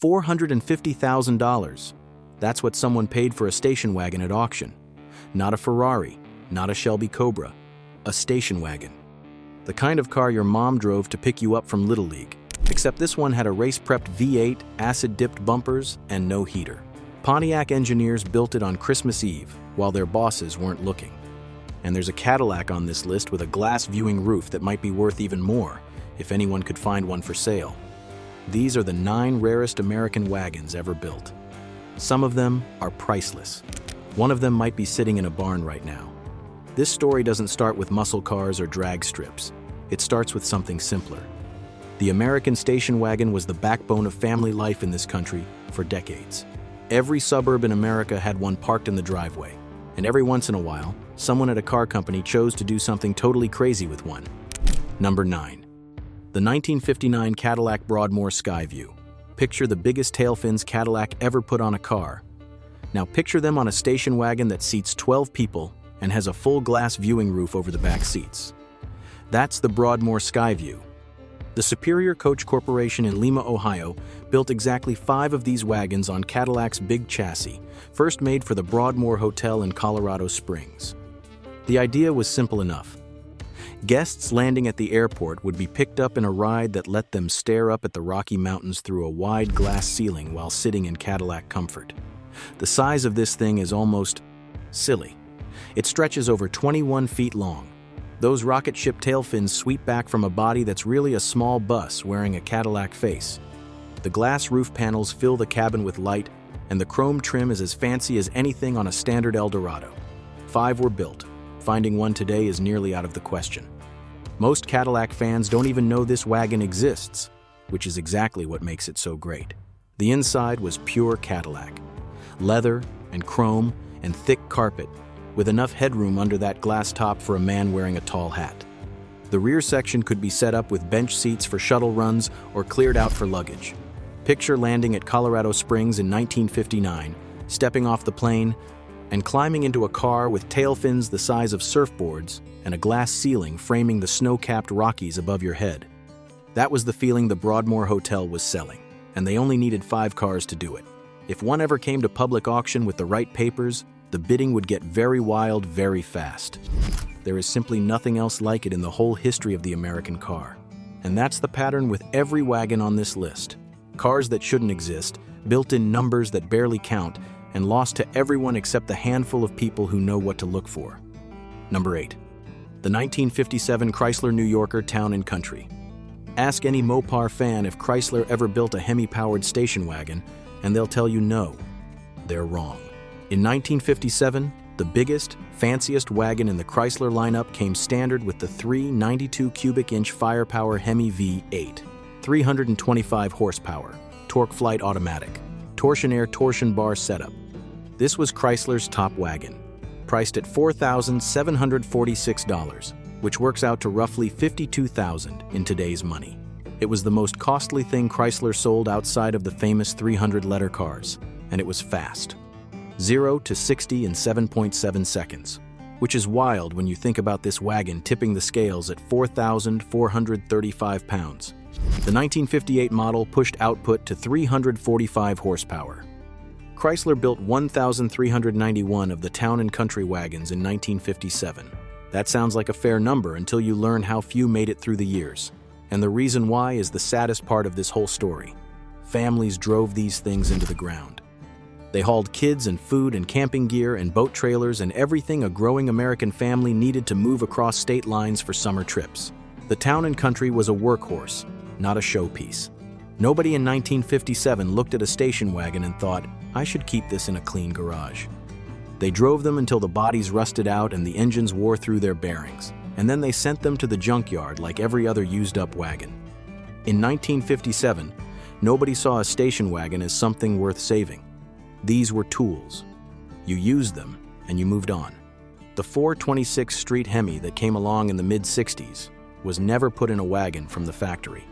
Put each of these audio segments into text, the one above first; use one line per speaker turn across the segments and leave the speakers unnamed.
$450,000. That's what someone paid for a station wagon at auction. Not a Ferrari, not a Shelby Cobra, a station wagon. The kind of car your mom drove to pick you up from Little League, except this one had a race-prepped V8, acid-dipped bumpers, and no heater. Pontiac engineers built it on Christmas Eve while their bosses weren't looking. And there's a Cadillac on this list with a glass viewing roof that might be worth even more if anyone could find one for sale. These are the 9 rarest American wagons ever built. Some of them are priceless. One of them might be sitting in a barn right now. This story doesn't start with muscle cars or drag strips. It starts with something simpler. The American station wagon was the backbone of family life in this country for decades. Every suburb in America had one parked in the driveway, and every once in a while, someone at a car company chose to do something totally crazy with one. Number 9. The 1959 Cadillac Broadmoor Skyview. Picture the biggest tail fins Cadillac ever put on a car. Now picture them on a station wagon that seats 12 people and has a full glass viewing roof over the back seats. That's the Broadmoor Skyview. The Superior Coach Corporation in Lima, Ohio, built exactly 5 of these wagons on Cadillac's big chassis, first made for the Broadmoor Hotel in Colorado Springs. The idea was simple enough. Guests landing at the airport would be picked up in a ride that let them stare up at the Rocky Mountains through a wide glass ceiling while sitting in Cadillac comfort. The size of this thing is almost silly. It stretches over 21 feet long. Those rocket ship tail fins sweep back from a body that's really a small bus wearing a Cadillac face. The glass roof panels fill the cabin with light, and the chrome trim is as fancy as anything on a standard Eldorado. 5 were built. Finding one today is nearly out of the question. Most Cadillac fans don't even know this wagon exists, which is exactly what makes it so great. The inside was pure Cadillac. Leather and chrome and thick carpet, with enough headroom under that glass top for a man wearing a tall hat. The rear section could be set up with bench seats for shuttle runs or cleared out for luggage. Picture landing at Colorado Springs in 1959, stepping off the plane, and climbing into a car with tail fins the size of surfboards and a glass ceiling framing the snow-capped Rockies above your head. That was the feeling the Broadmoor Hotel was selling, and they only needed 5 cars to do it. If one ever came to public auction with the right papers, the bidding would get very wild very fast. There is simply nothing else like it in the whole history of the American car. And that's the pattern with every wagon on this list. Cars that shouldn't exist, built in numbers that barely count, and lost to everyone except the handful of people who know what to look for. Number 8. The 1957 Chrysler New Yorker Town & Country. Ask any Mopar fan if Chrysler ever built a Hemi-powered station wagon, and they'll tell you no. They're wrong. In 1957, the biggest, fanciest wagon in the Chrysler lineup came standard with the 3 92 cubic inch firepower Hemi V8, 325 horsepower, torque flight automatic, torsionaire torsion bar setup. This was Chrysler's top wagon, priced at $4,746, which works out to roughly $52,000 in today's money. It was the most costly thing Chrysler sold outside of the famous 300-letter cars, and it was fast. 0 to 60 in 7.7 seconds, which is wild when you think about this wagon tipping the scales at 4,435 pounds. The 1958 model pushed output to 345 horsepower. Chrysler built 1,391 of the Town & Country wagons in 1957. That sounds like a fair number until you learn how few made it through the years. And the reason why is the saddest part of this whole story. Families drove these things into the ground. They hauled kids and food and camping gear and boat trailers and everything a growing American family needed to move across state lines for summer trips. The Town & Country was a workhorse, not a showpiece. Nobody in 1957 looked at a station wagon and thought, I should keep this in a clean garage. They drove them until the bodies rusted out and the engines wore through their bearings, and then they sent them to the junkyard like every other used-up wagon. In 1957, nobody saw a station wagon as something worth saving. These were tools. You used them, and you moved on. The 426 Street Hemi that came along in the mid-60s was never put in a wagon from the factory.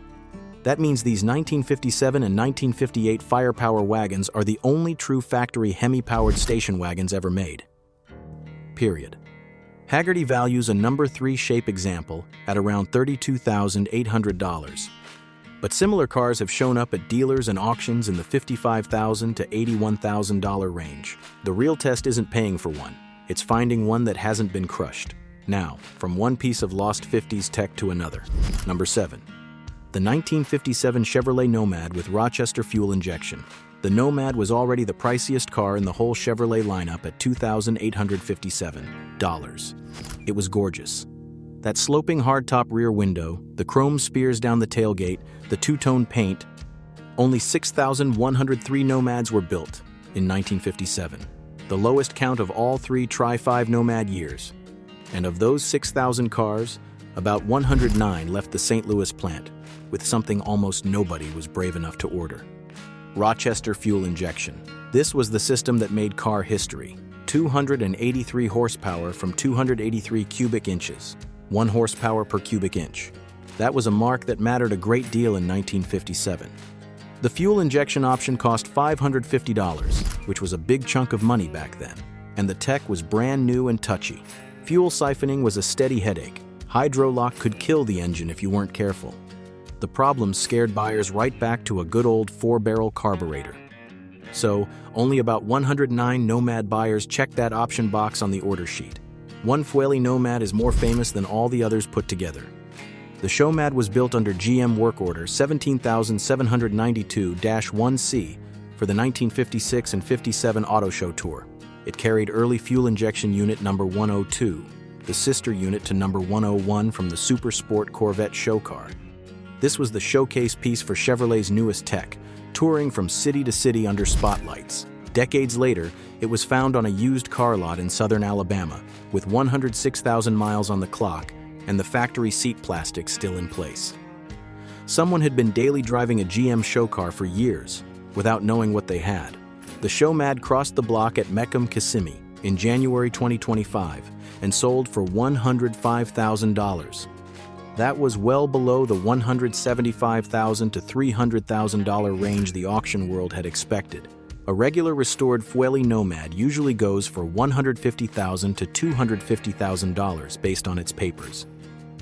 That means these 1957 and 1958 firepower wagons are the only true factory Hemi-powered station wagons ever made. Period. Hagerty values a number 3 shape example at around $32,800. But similar cars have shown up at dealers and auctions in the $55,000 to $81,000 range. The real test isn't paying for one, it's finding one that hasn't been crushed. Now, from one piece of lost 50s tech to another. Number 7. The 1957 Chevrolet Nomad with Rochester fuel injection. The Nomad was already the priciest car in the whole Chevrolet lineup at $2,857. It was gorgeous. That sloping hardtop rear window, the chrome spears down the tailgate, the two-tone paint. Only 6,103 Nomads were built in 1957, the lowest count of all 3 Tri-5 Nomad years. And of those 6,000 cars, about 109 left the St. Louis plant, with something almost nobody was brave enough to order. Rochester fuel injection. This was the system that made car history. 283 horsepower from 283 cubic inches. 1 horsepower per cubic inch. That was a mark that mattered a great deal in 1957. The fuel injection option cost $550, which was a big chunk of money back then, and the tech was brand new and touchy. Fuel siphoning was a steady headache. Hydro-lock could kill the engine if you weren't careful. The problem scared buyers right back to a good old 4-barrel carburetor. So, only about 109 Nomad buyers checked that option box on the order sheet. One Fueli Nomad is more famous than all the others put together. The Showmad was built under GM Work Order 17,792-1C for the 1956 and 57 Auto Show Tour. It carried early fuel injection unit number 102, the sister unit to number 101 from the Super Sport Corvette show car. This was the showcase piece for Chevrolet's newest tech, touring from city to city under spotlights. Decades later, it was found on a used car lot in southern Alabama, with 106,000 miles on the clock and the factory seat plastic still in place. Someone had been daily driving a GM show car for years, without knowing what they had. The Showmad crossed the block at Meckham, Kissimmee, in January 2025, and sold for $105,000. That was well below the $175,000 to $300,000 range the auction world had expected. A regular restored Fueli Nomad usually goes for $150,000 to $250,000 based on its papers.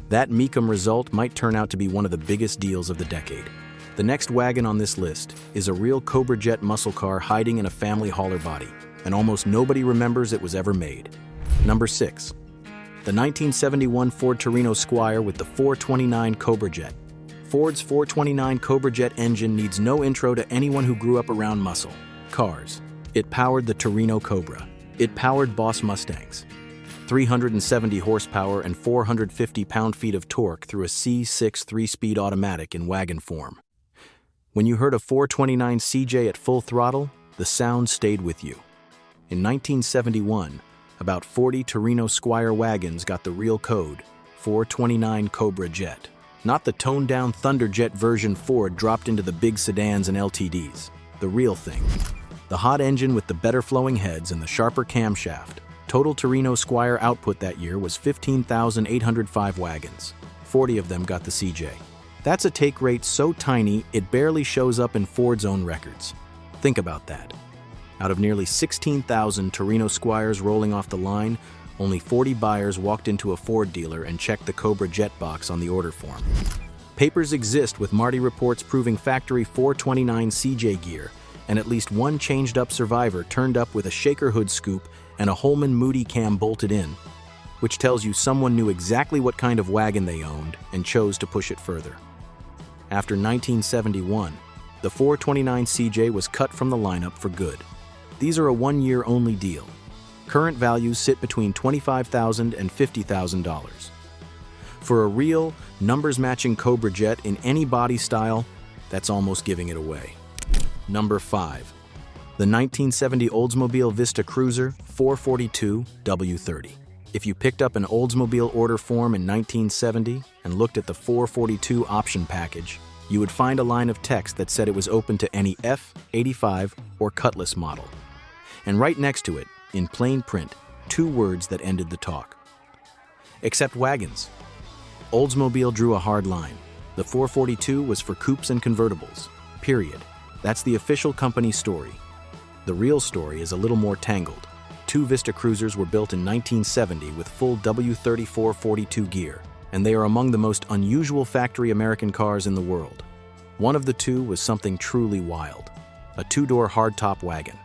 That Mecum result might turn out to be one of the biggest deals of the decade. The next wagon on this list is a real Cobra jet muscle car hiding in a family hauler body, and almost nobody remembers it was ever made. Number 6. The 1971 Ford Torino Squire with the 429 Cobra jet. Ford's 429 Cobra jet engine needs no intro to anyone who grew up around muscle cars. It powered the Torino Cobra. It powered Boss Mustangs. 370 horsepower and 450 pound-feet of torque through a C6 3-speed automatic in wagon form. When you heard a 429 CJ at full throttle, the sound stayed with you. In 1971, about 40 Torino Squire wagons got the real code, 429 Cobra jet. Not the toned-down Thunderjet version Ford dropped into the big sedans and LTDs. The real thing. The hot engine with the better flowing heads and the sharper camshaft. Total Torino Squire output that year was 15,805 wagons. 40 of them got the CJ. That's a take rate so tiny it barely shows up in Ford's own records. Think about that. Out of nearly 16,000 Torino Squires rolling off the line, only 40 buyers walked into a Ford dealer and checked the Cobra jet box on the order form. Papers exist with Marty reports proving factory 429 CJ gear, and at least one changed-up survivor turned up with a shaker hood scoop and a Holman Moody cam bolted in, which tells you someone knew exactly what kind of wagon they owned and chose to push it further. After 1971, the 429 CJ was cut from the lineup for good. These are a one-year only deal. Current values sit between $25,000 and $50,000. For a real, numbers-matching Cobra jet in any body style, that's almost giving it away. Number 5. The 1970 Oldsmobile Vista Cruiser 442 W30. If you picked up an Oldsmobile order form in 1970 and looked at the 442 option package, you would find a line of text that said it was open to any F, 85, or Cutlass model. And right next to it, in plain print, 2 words that ended the talk. Except wagons. Oldsmobile drew a hard line. The 442 was for coupes and convertibles. Period. That's the official company story. The real story is a little more tangled. 2 Vista Cruisers were built in 1970 with full W3442 gear, and they are among the most unusual factory American cars in the world. One of the two was something truly wild, a two-door hardtop wagon.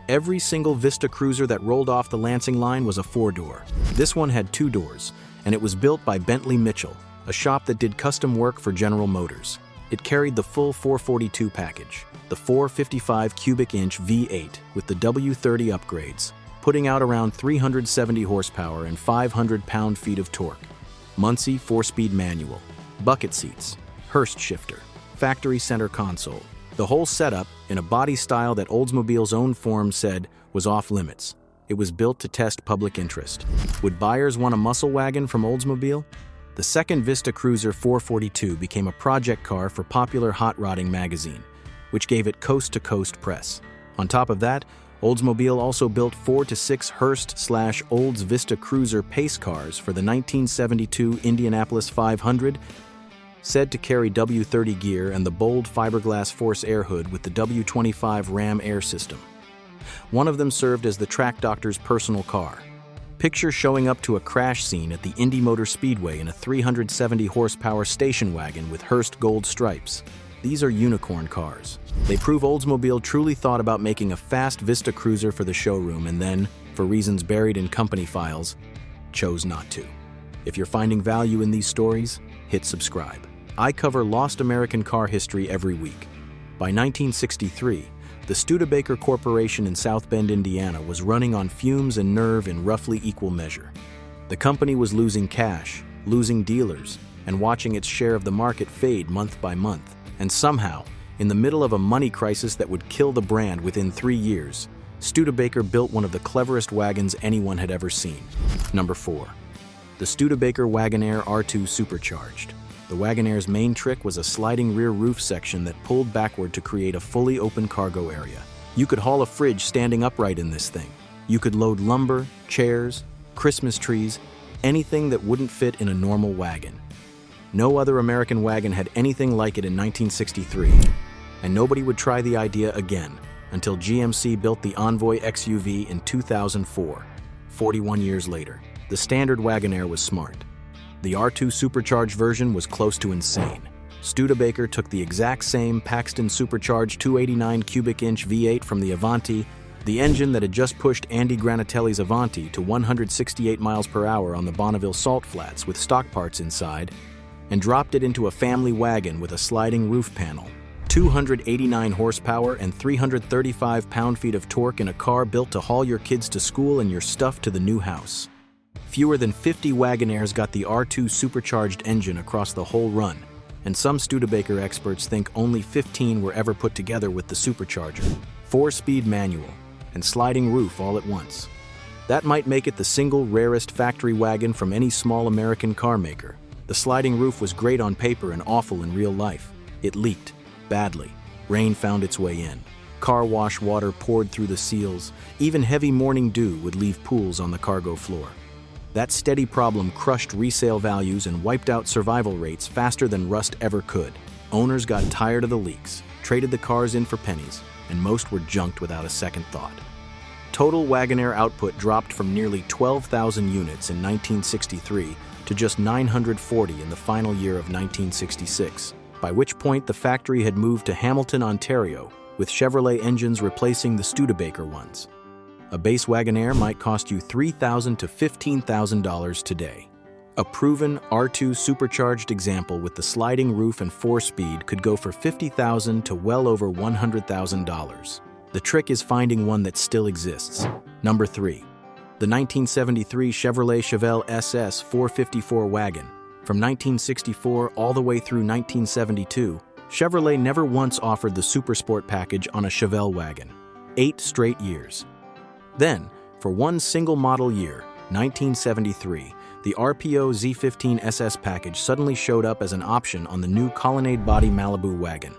Every single Vista cruiser that rolled off the Lansing line was a four-door. This one had two doors, and it was built by Bentley Mitchell, a shop that did custom work for General Motors. It carried the full 442 package, the 455 cubic inch V8 with the W30 upgrades, putting out around 370 horsepower and 500 pound-feet of torque. Muncie 4-speed manual, bucket seats, Hurst shifter, factory center console. The whole setup in a body style that Oldsmobile's own form said was off-limits. It was built to test public interest. Would buyers want a muscle wagon from Oldsmobile? The second Vista Cruiser 442 became a project car for popular hot rodding magazine, which gave it coast-to-coast press. On top of that, Oldsmobile also built 4 to 6 Hurst/Olds Vista Cruiser pace cars for the 1972 Indianapolis 500, said to carry W30 gear and the bold fiberglass force air hood with the W25 Ram air system. One of them served as the track doctor's personal car. Picture showing up to a crash scene at the Indy Motor Speedway in a 370 horsepower station wagon with Hurst gold stripes. These are unicorn cars. They prove Oldsmobile truly thought about making a fast Vista cruiser for the showroom and then, for reasons buried in company files, chose not to. If you're finding value in these stories, hit subscribe. I cover lost American car history every week. By 1963, the Studebaker Corporation in South Bend, Indiana was running on fumes and nerve in roughly equal measure. The company was losing cash, losing dealers, and watching its share of the market fade month by month. And somehow, in the middle of a money crisis that would kill the brand within 3 years, Studebaker built one of the cleverest wagons anyone had ever seen. Number 4. The Studebaker Wagonaire R2 Supercharged. The Wagonaire's main trick was a sliding rear roof section that pulled backward to create a fully open cargo area. You could haul a fridge standing upright in this thing. You could load lumber, chairs, Christmas trees, anything that wouldn't fit in a normal wagon. No other American wagon had anything like it in 1963, and nobody would try the idea again until GMC built the Envoy XUV in 2004. 41 years later, the standard Wagonaire was smart. The R2 Supercharged version was close to insane. Studebaker took the exact same Paxton Supercharged 289 cubic inch V8 from the Avanti, the engine that had just pushed Andy Granatelli's Avanti to 168 miles per hour on the Bonneville salt flats with stock parts inside, and dropped it into a family wagon with a sliding roof panel. 289 horsepower and 335 pound-feet of torque in a car built to haul your kids to school and your stuff to the new house. Fewer than 50 Wagonaires got the R2 Supercharged engine across the whole run, and some Studebaker experts think only 15 were ever put together with the supercharger. 4-speed manual, and sliding roof all at once. That might make it the single rarest factory wagon from any small American car maker. The sliding roof was great on paper and awful in real life. It leaked, badly. Rain found its way in. Car wash water poured through the seals. Even heavy morning dew would leave pools on the cargo floor. That steady problem crushed resale values and wiped out survival rates faster than rust ever could. Owners got tired of the leaks, traded the cars in for pennies, and most were junked without a second thought. Total Wagonaire output dropped from nearly 12,000 units in 1963 to just 940 in the final year of 1966, by which point the factory had moved to Hamilton, Ontario, with Chevrolet engines replacing the Studebaker ones. A base Wagonaire might cost you $3,000 to $15,000 today. A proven R2 Supercharged example with the sliding roof and 4-speed could go for $50,000 to well over $100,000. The trick is finding one that still exists. Number 3. The 1973 Chevrolet Chevelle SS 454 wagon. From 1964 all the way through 1972, Chevrolet never once offered the Supersport package on a Chevelle wagon. 8 straight years. Then, for one single model year, 1973, the RPO Z15 SS package suddenly showed up as an option on the new Colonnade body Malibu wagon.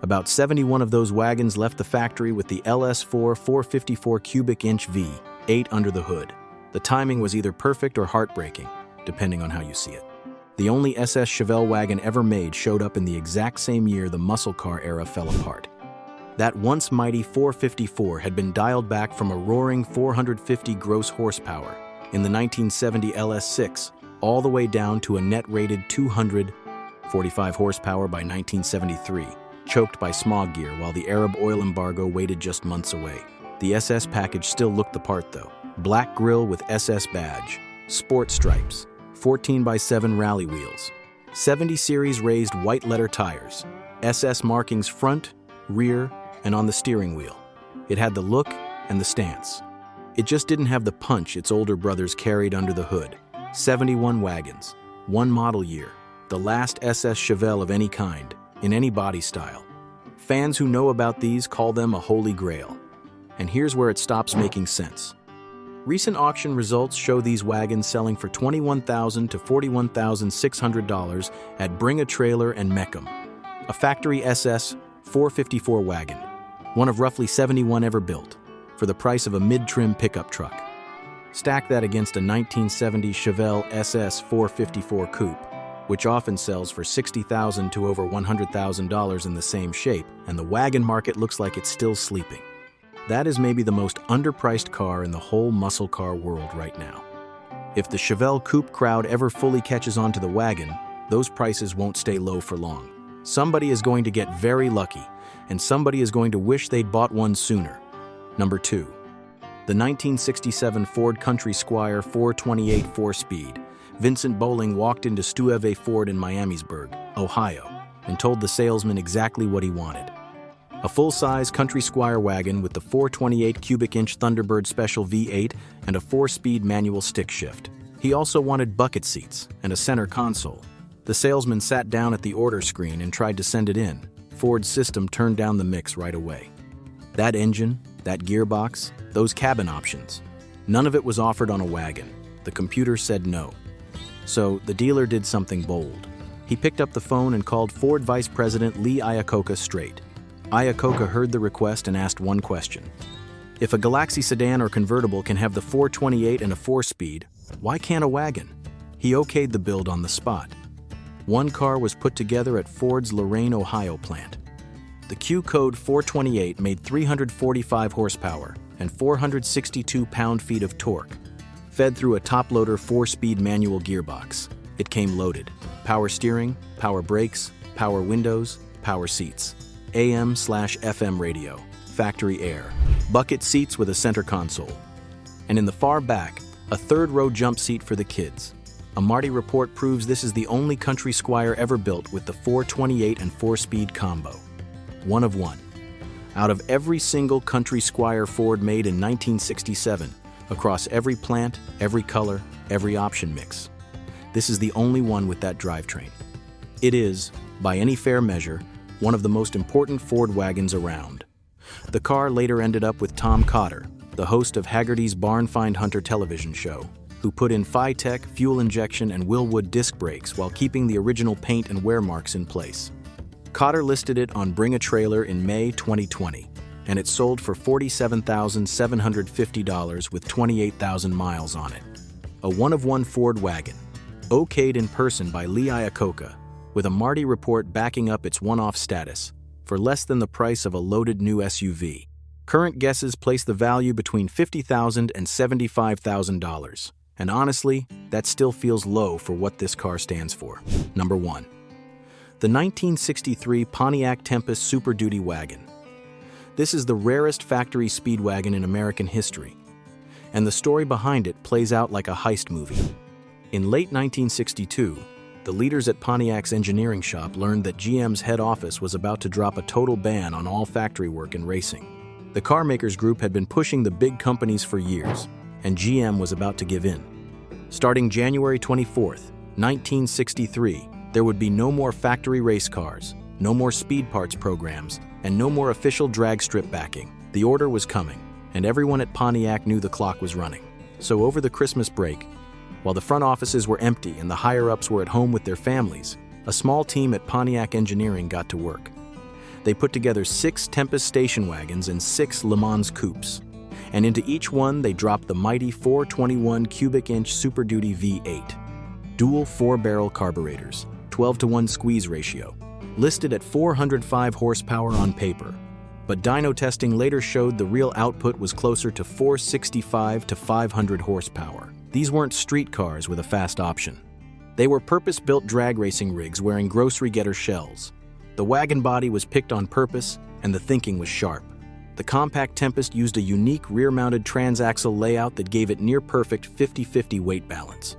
About 71 of those wagons left the factory with the LS4 454 cubic inch V8 under the hood. The timing was either perfect or heartbreaking, depending on how you see it. The only SS Chevelle wagon ever made showed up in the exact same year the muscle car era fell apart. That once mighty 454 had been dialed back from a roaring 450 gross horsepower in the 1970 LS6 all the way down to a net rated 200 45 horsepower by 1973, choked by smog gear while the Arab oil embargo waited just months away. The SS package still looked the part though. Black grille with SS badge, sport stripes, 14x7 rally wheels, 70 series raised white letter tires, SS markings front, rear, and on the steering wheel. It had the look and the stance. It just didn't have the punch its older brothers carried under the hood. 71 wagons, one model year, the last SS Chevelle of any kind, in any body style. Fans who know about these call them a holy grail. And here's where it stops making sense. Recent auction results show these wagons selling for $21,000 to $41,600 at Bring a Trailer and Meckham. A factory SS 454 wagon, one of roughly 71 ever built, for the price of a mid-trim pickup truck. Stack that against a 1970 Chevelle SS 454 coupe, which often sells for $60,000 to over $100,000 in the same shape, and the wagon market looks like it's still sleeping. That is maybe the most underpriced car in the whole muscle car world right now. If the Chevelle coupe crowd ever fully catches on to the wagon, those prices won't stay low for long. Somebody is going to get very lucky, and somebody is going to wish they'd bought one sooner. Number 2. The 1967 Ford Country Squire 428 4-speed. Vincent Bowling walked into Studebaker Ford in Miamisburg, Ohio, and told the salesman exactly what he wanted. A full-size Country Squire wagon with the 428 cubic inch Thunderbird Special V8 and a 4-speed manual stick shift. He also wanted bucket seats and a center console. The salesman sat down at the order screen and tried to send it in. Ford's system turned down the mix right away. That engine, that gearbox, those cabin options, none of it was offered on a wagon. The computer said no. So the dealer did something bold. He picked up the phone and called Ford Vice President Lee Iacocca straight. Iacocca heard the request and asked one question. If a Galaxy sedan or convertible can have the 428 and a 4-speed, why can't a wagon? He okayed the build on the spot. One car was put together at Ford's Lorain, Ohio plant. The Q code 428 made 345 horsepower and 462 pound-feet of torque, fed through a top-loader 4-speed manual gearbox. It came loaded. Power steering, power brakes, power windows, power seats. AM/FM radio, factory air, bucket seats with a center console. And in the far back, a third-row jump seat for the kids. A Marty report proves this is the only Country Squire ever built with the 428 and 4-speed combo. One of one. Out of every single Country Squire Ford made in 1967, across every plant, every color, every option mix, this is the only one with that drivetrain. It is, by any fair measure, one of the most important Ford wagons around. The car later ended up with Tom Cotter, the host of Haggerty's Barn Find Hunter television show, who put in Phi-Tech, fuel injection, and Willwood disc brakes while keeping the original paint and wear marks in place. Cotter listed it on Bring a Trailer in May 2020, and it sold for $47,750 with 28,000 miles on it. A one-of-one Ford wagon, okayed in person by Lee Iacocca, with a Marty report backing up its one-off status, for less than the price of a loaded new SUV. Current guesses place the value between $50,000 and $75,000, and honestly, that still feels low for what this car stands for. Number 1. The 1963 Pontiac Tempest Super Duty wagon. This is the rarest factory speed wagon in American history, and the story behind it plays out like a heist movie. In late 1962, the leaders at Pontiac's engineering shop learned that GM's head office was about to drop a total ban on all factory work and racing. The carmakers group had been pushing the big companies for years, and GM was about to give in. Starting January 24, 1963, there would be no more factory race cars, no more speed parts programs, and no more official drag strip backing. The order was coming, and everyone at Pontiac knew the clock was running. So over the Christmas break, while the front offices were empty and the higher-ups were at home with their families, a small team at Pontiac Engineering got to work. They put together 6 Tempest station wagons and 6 Le Mans coupes, and into each one they dropped the mighty 421 cubic inch Super Duty V8. Dual 4-barrel carburetors, 12-to-1 squeeze ratio, listed at 405 horsepower on paper, but dyno testing later showed the real output was closer to 465 to 500 horsepower. These weren't street cars with a fast option. They were purpose-built drag racing rigs wearing grocery getter shells. The wagon body was picked on purpose, and the thinking was sharp. The compact Tempest used a unique rear-mounted transaxle layout that gave it near-perfect 50-50 weight balance.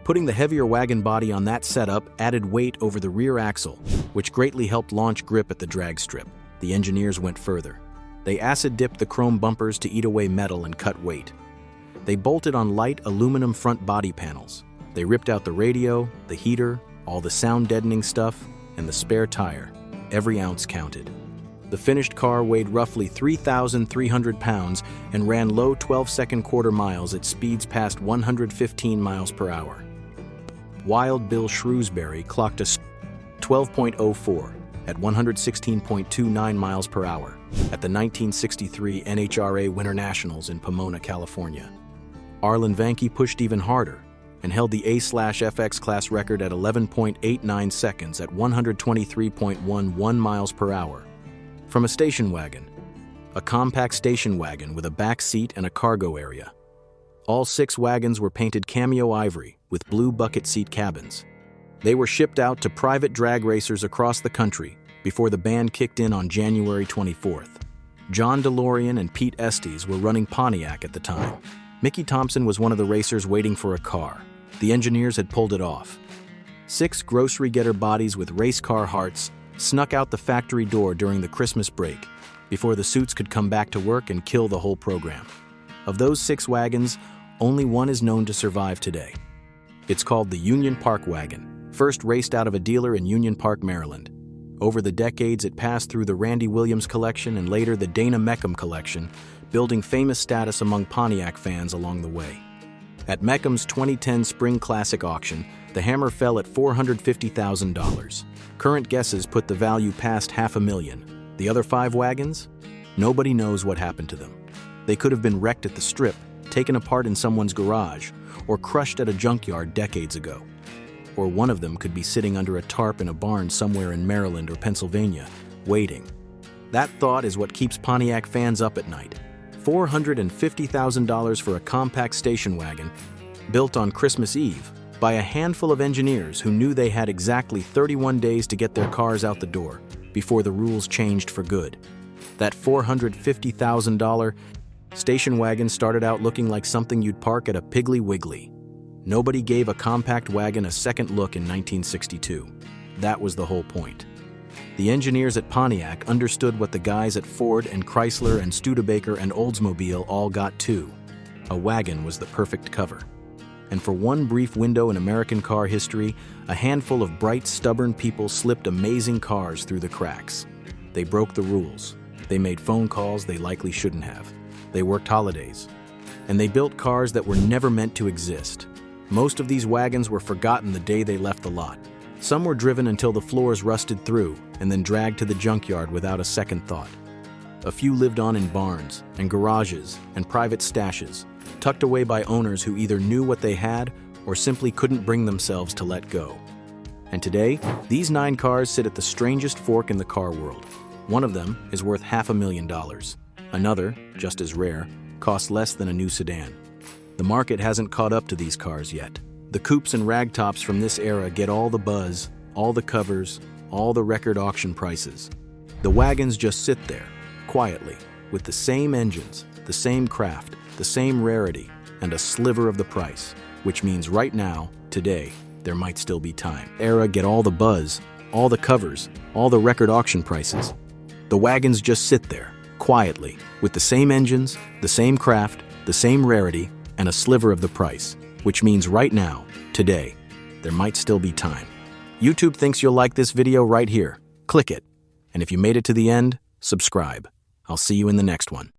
Putting the heavier wagon body on that setup added weight over the rear axle, which greatly helped launch grip at the drag strip. The engineers went further. They acid-dipped the chrome bumpers to eat away metal and cut weight. They bolted on light aluminum front body panels. They ripped out the radio, the heater, all the sound-deadening stuff, and the spare tire. Every ounce counted. The finished car weighed roughly 3,300 pounds and ran low 12-second quarter miles at speeds past 115 miles per hour. Wild Bill Shrewsbury clocked a 12.04 at 116.29 miles per hour at the 1963 NHRA Winter Nationals in Pomona, California. Arlen Vanke pushed even harder and held the A/FX class record at 11.89 seconds at 123.11 miles per hour. From a station wagon, a compact station wagon with a back seat and a cargo area. All 6 wagons were painted cameo ivory with blue bucket seat cabins. They were shipped out to private drag racers across the country before the ban kicked in on January 24th. John DeLorean and Pete Estes were running Pontiac at the time. Mickey Thompson was one of the racers waiting for a car. The engineers had pulled it off. 6 grocery getter bodies with race car hearts snuck out the factory door during the Christmas break before the suits could come back to work and kill the whole program. Of those 6 wagons, only one is known to survive today. It's called the Union Park wagon, first raced out of a dealer in Union Park, Maryland. Over the decades, it passed through the Randy Williams collection and later the Dana Meckham collection, building famous status among Pontiac fans along the way. At Meckham's 2010 Spring Classic auction, the hammer fell at $450,000. Current guesses put the value past $500,000. The other 5 wagons? Nobody knows what happened to them. They could have been wrecked at the strip, taken apart in someone's garage, or crushed at a junkyard decades ago. Or one of them could be sitting under a tarp in a barn somewhere in Maryland or Pennsylvania, waiting. That thought is what keeps Pontiac fans up at night. $450,000 for a compact station wagon, built on Christmas Eve by a handful of engineers who knew they had exactly 31 days to get their cars out the door before the rules changed for good. That $450,000 station wagon started out looking like something you'd park at a Piggly Wiggly. Nobody gave a compact wagon a second look in 1962. That was the whole point. The engineers at Pontiac understood what the guys at Ford and Chrysler and Studebaker and Oldsmobile all got too. A wagon was the perfect cover. And for one brief window in American car history, a handful of bright, stubborn people slipped amazing cars through the cracks. They broke the rules. They made phone calls they likely shouldn't have. They worked holidays. And they built cars that were never meant to exist. Most of these wagons were forgotten the day they left the lot. Some were driven until the floors rusted through and then dragged to the junkyard without a second thought. A few lived on in barns and garages and private stashes, tucked away by owners who either knew what they had or simply couldn't bring themselves to let go. And today, these 9 cars sit at the strangest fork in the car world. One of them is worth $500,000. Another, just as rare, costs less than a new sedan. The market hasn't caught up to these cars yet. The coupes and ragtops from this era get all the buzz, all the covers, all the record auction prices. The wagons just sit there, quietly, with the same engines, the same craft, the same rarity, and a sliver of the price, which means right now, today, there might still be time. Era get all the buzz, all the covers, all the record auction prices. The wagons just sit there, quietly, with the same engines, the same craft, the same rarity, and a sliver of the price, which means right now, today, there might still be time. YouTube thinks you'll like this video right here. Click it. And if you made it to the end, subscribe. I'll see you in the next one.